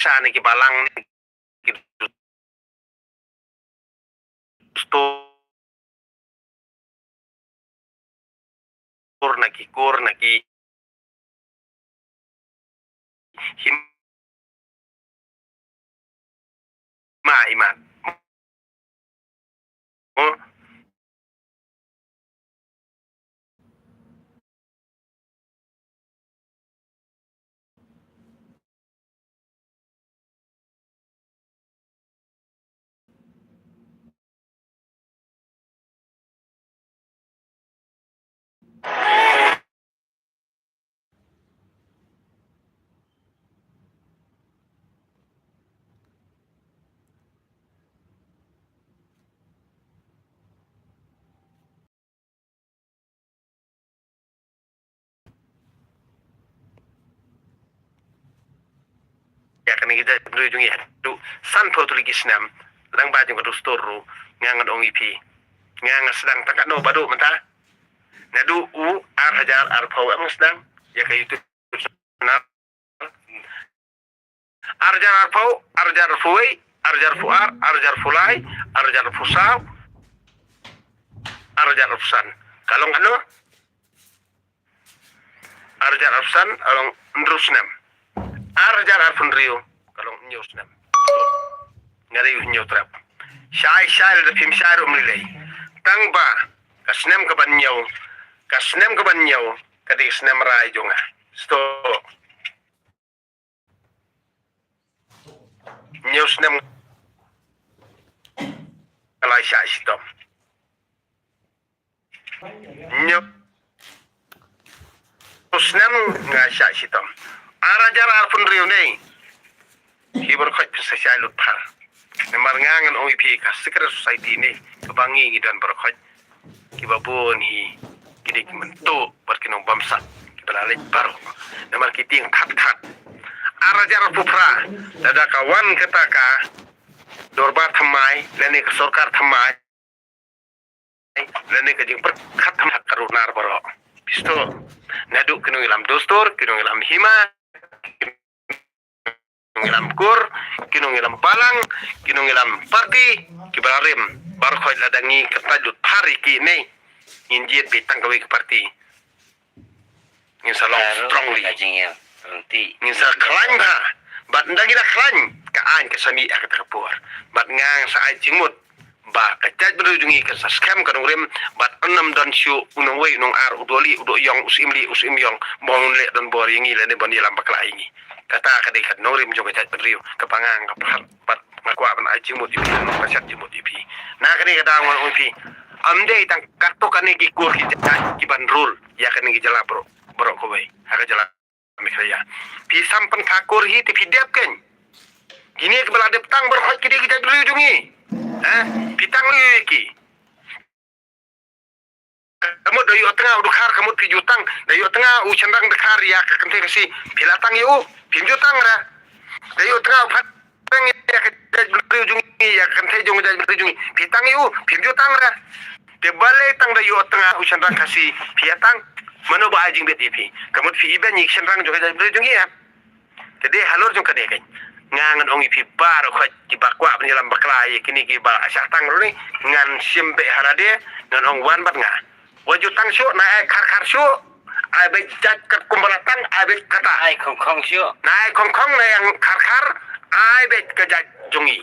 sana ki balang ki store na ki kur na ki hima iman ya kan kita berujung ya tu san foto lagi senam lang bajung ke store ngangan ong ipi ngangan sedang tak no badu mentah nadu ar hajar ar pau ang sedang ya kayak itu senam arjar ar pau arjar fuai arjar fuar arjar fulai arjar fusau arjar fusan kalau ngano arjar fusan along ndrusnam arjar arfun rio kalau nyusnam ngari nyotrap syai da fim syai umlilai tangba kasnem ka banyaw kadi snem rai jonga sto nyusnam kalai syai sitom nyusnam nga syai sitom arajar arfun rio nei hibur khoi pisa syai lut par nemar ngangan ong ipi ka secret society ni kebangi dan berkhoi kibabun hi kini kimentu berkinong bamsa kibalalik baru nemar kiting tat arajar pupra dada kawan ketaka dorba thamai lene ke sarkar thamai lene ke jing perkhat thamai karunar baro pisto nadu kinong ilam dostor kinong ilam hima kinong kur kinong ilam palang kinong ilam parti kibararim bar khoi ladangi katajut hari ki nei injit bitang kawi ke parti ngin salong strongly ngin sa klan ba bat ndagi na klan ka an ka sami ak terpur bat ngang sa ai jingmut ba kajat berujungi ke sa scam ka rim bat enam dan syu unong wei nong ar udoli udo yong usim yong bong le dan bor yangi le ne bon yelam bakla ingi kata ka de kat norim jo kajat beriu ka pangang ka bat ngakwa ban ai jingmut ipi no kasat jingmut ipi na ka ni ka dawon ipi amde tang kartu kane ki kur ki ban rule ya kane ki jala bro ko wei aga jala mikraya pi sampan kakur hi ti pidep ken gini ke bala dep tang berkhot ki kita dulu jungi pitang lu ki kamu dayu tengah udukar kamu ti jutang dayu tengah u cendang dekar ya ka kente kasi pilatang yu pim jutang ra dayu tengah phat peng ya ka dulu jungi ya kente jungi pitang yu pim jutang ra de bale tang dayu tengah u cendang kasi piatang mano ba ajing bet ipi kamu fi iben yik cendang juga dulu jungi ya jadi halor jung kade kan ngangan ong ipi bar khot ki bakwa penyelam baklai kini ki ba asah tang ni ngan simbe harade ngan ong wan bat nga waju tang syu na khar syu ai be jat kat kumbalatang ai be kata ai khong syu na khong na yang khar ai be kajat jungi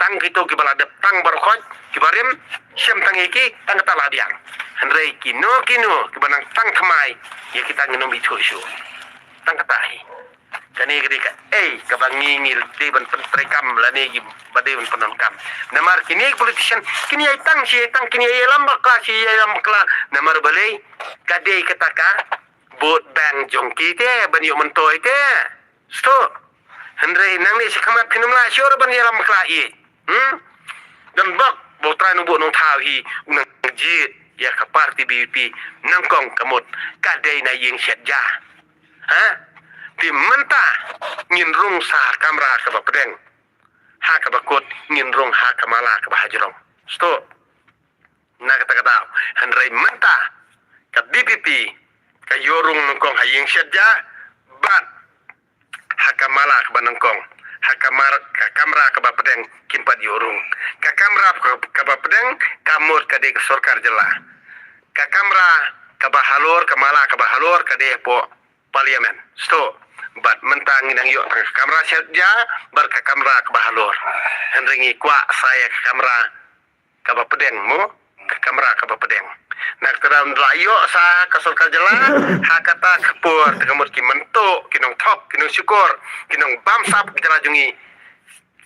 tang kito ki bala dep tang bar khot ki barim sim tang iki tang tala diang handrei kino ki banang tang thamai ya kita nginom itu syu tang katai kani gede ka kabangi ngil de ban pentrekam lani gi bade ban penamkam namar kini politician kini ai tang kini ai lambak namar balai kade kataka bot bang jongki te ban yu mentoi te sto andre nang ni sikamat pinumla syur ban yu lambak i dan bak botra nu bo nong thau hi unang jit ya ka parti BP nangkong kamut kade na ying setja di mentah ngin rung sa kamera ka ba pedeng ha ka ba kot ngin rung ha ka mala ka ba hajrong sto na kata hanrai mentah ka DPP ka yorung nungkong haying syadja bat ha ka mala ka ba nungkong kamera ka ba pedeng kimpat yorung ka kamera ka ba pedeng kamur ka de sarkar jela ka kamera ka ba halor ka mala ka ba halor ka de po parliamen sto bat mentang inang yo kamera saja bar ka kamera ka ba halor henringi kwa saya ka kamera ka ba pedeng mo ka kamera ka ba pedeng nak teram layo sa ka sarkar jela hakata kapur tegamur ki mento kinong top kinong syukur kinong bamsap jela jungi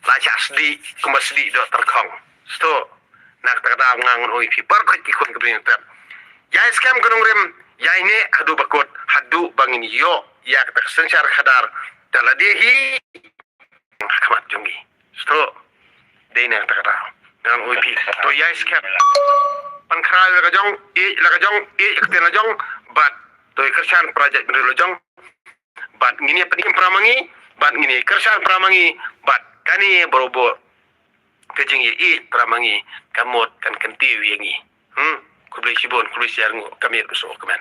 laja sedi kumas sedi do terkong sto nak terkadang ngangun oi pi par ki kun kebrin ter ya scam gunung rem ya ini hadu bakut hadu bangin yo ya kata sensyar khadar daladehi kamat jungi sto deina terkadang ngang oi pi to ya scam pankral laga jong ikten jong bat to kersan project bendul jong bat ngini pening pramangi bat ngini kersan pramangi bat kani borobo kejing i pramangi kamot kan kenti wiengi kubli sibon kubli siarngu kami ruso kemen